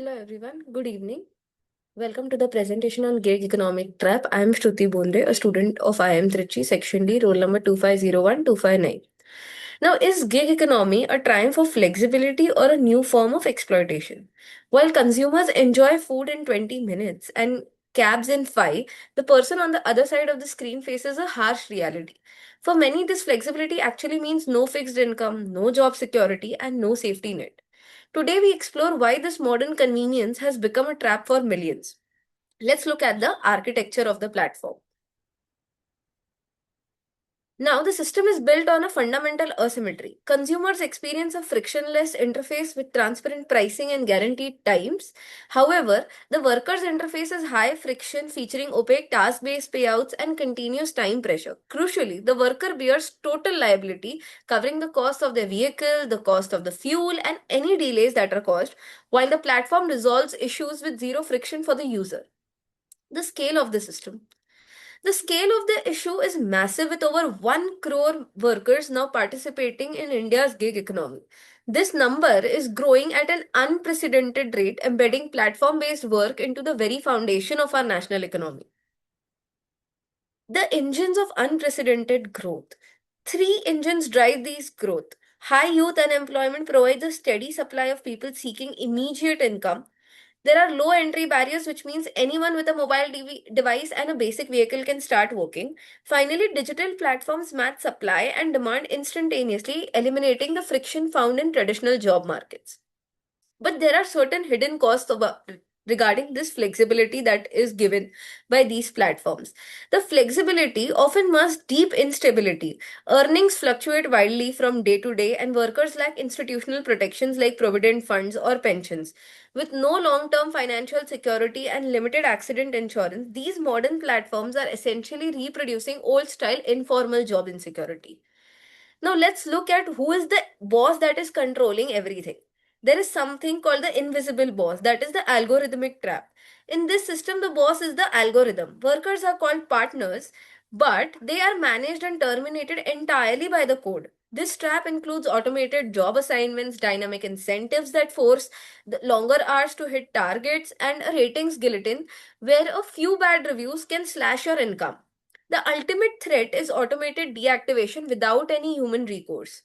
Hello everyone, good evening. Welcome to the presentation on gig economic trap. I am Shruti Bondre, a student of IIM Trichy, Section D, roll number 2501259. Now, is gig economy a triumph of flexibility or a new form of exploitation? While consumers enjoy food in 20 minutes and cabs in 5, the person on the other side of the screen faces a harsh reality. For many, this flexibility actually means no fixed income, no job security, and no safety net. Today, we explore why this modern convenience has become a trap for millions. Let's look at the architecture of the platform. Now, the system is built on a fundamental asymmetry. Consumers experience a frictionless interface with transparent pricing and guaranteed times. However, the workers' interface is high friction, featuring opaque task based payouts and continuous time pressure. Crucially, the worker bears total liability, covering the cost of their vehicle, the cost of the fuel, and any delays that are caused, while the platform resolves issues with zero friction for the user. The scale of the system. The scale of the issue is massive, with over 1 crore workers now participating in India's gig economy. This number is growing at an unprecedented rate, embedding platform based work into the very foundation of our national economy. The engines of unprecedented growth. Three engines drive these growth. High youth unemployment provides a steady supply of people seeking immediate income. There are low entry barriers, which means anyone with a mobile device and a basic vehicle can start working. Finally, digital platforms match supply and demand instantaneously, eliminating the friction found in traditional job markets. But there are certain hidden costs regarding this flexibility that is given by these platforms. The flexibility often masks deep instability. Earnings fluctuate wildly from day to day, and workers lack institutional protections like provident funds or pensions. With no long term financial security and limited accident insurance, these modern platforms are essentially reproducing old style informal job insecurity. Now let's look at who is the boss that is controlling everything. There is something called the invisible boss, that is the algorithmic trap. In this system, the boss is the algorithm. Workers are called partners, but they are managed and terminated entirely by the code. This trap includes automated job assignments, dynamic incentives that force the longer hours to hit targets, and a ratings guillotine where a few bad reviews can slash your income. The ultimate threat is automated deactivation without any human recourse.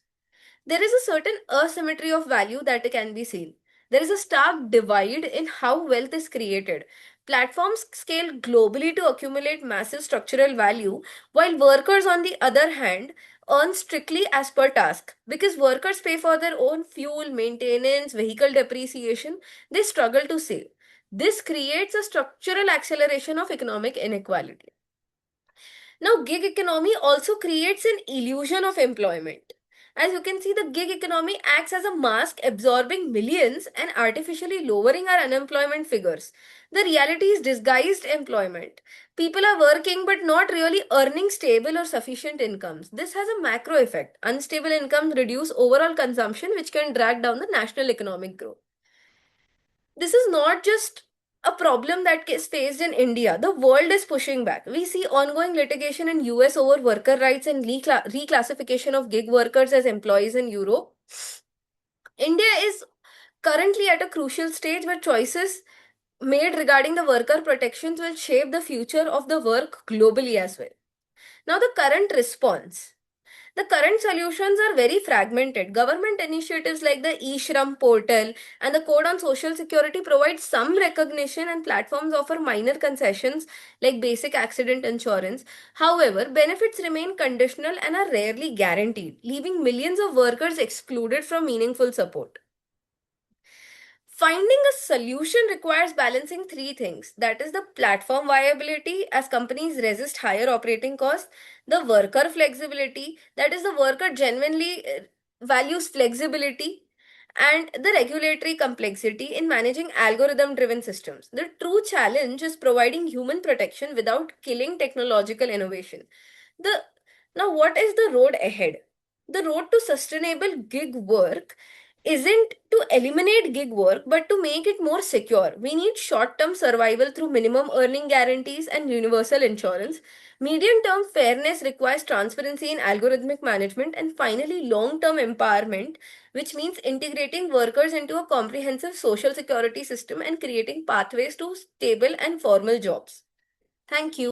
There is a certain asymmetry of value that can be seen. There is a stark divide in how wealth is created. Platforms scale globally to accumulate massive structural value, while workers, on the other hand, earn strictly as per task. Because workers pay for their own fuel, maintenance, vehicle depreciation, they struggle to save. This creates a structural acceleration of economic inequality. Now, gig economy also creates an illusion of employment. As you can see, the gig economy acts as a mask, absorbing millions and artificially lowering our unemployment figures. The reality is disguised employment. People are working but not really earning stable or sufficient incomes. This has a macro effect. Unstable incomes reduce overall consumption, which can drag down the national economic growth. This is not just a problem that is faced in India. The world is pushing back. We see ongoing litigation in US over worker rights and reclassification of gig workers as employees in Europe. India is currently at a crucial stage where choices made regarding the worker protections will shape the future of the work globally as well. Now, the current response. The current solutions are very fragmented. Government initiatives like the eShram portal and the Code on Social Security provide some recognition, and platforms offer minor concessions like basic accident insurance. However, benefits remain conditional and are rarely guaranteed, leaving millions of workers excluded from meaningful support. Finding a solution requires balancing three things, that is, the platform viability, as companies resist higher operating costs, the worker flexibility, that is, the worker genuinely values flexibility, and the regulatory complexity in managing algorithm driven systems. The true challenge is providing human protection without killing technological innovation. The Now, what is the road ahead? The road to sustainable gig work isn't to eliminate gig work, but to make it more secure. We need short term survival through minimum earning guarantees and universal insurance. Medium term fairness requires transparency in algorithmic management. And finally, long term empowerment, which means integrating workers into a comprehensive social security system and creating pathways to stable and formal jobs. Thank you.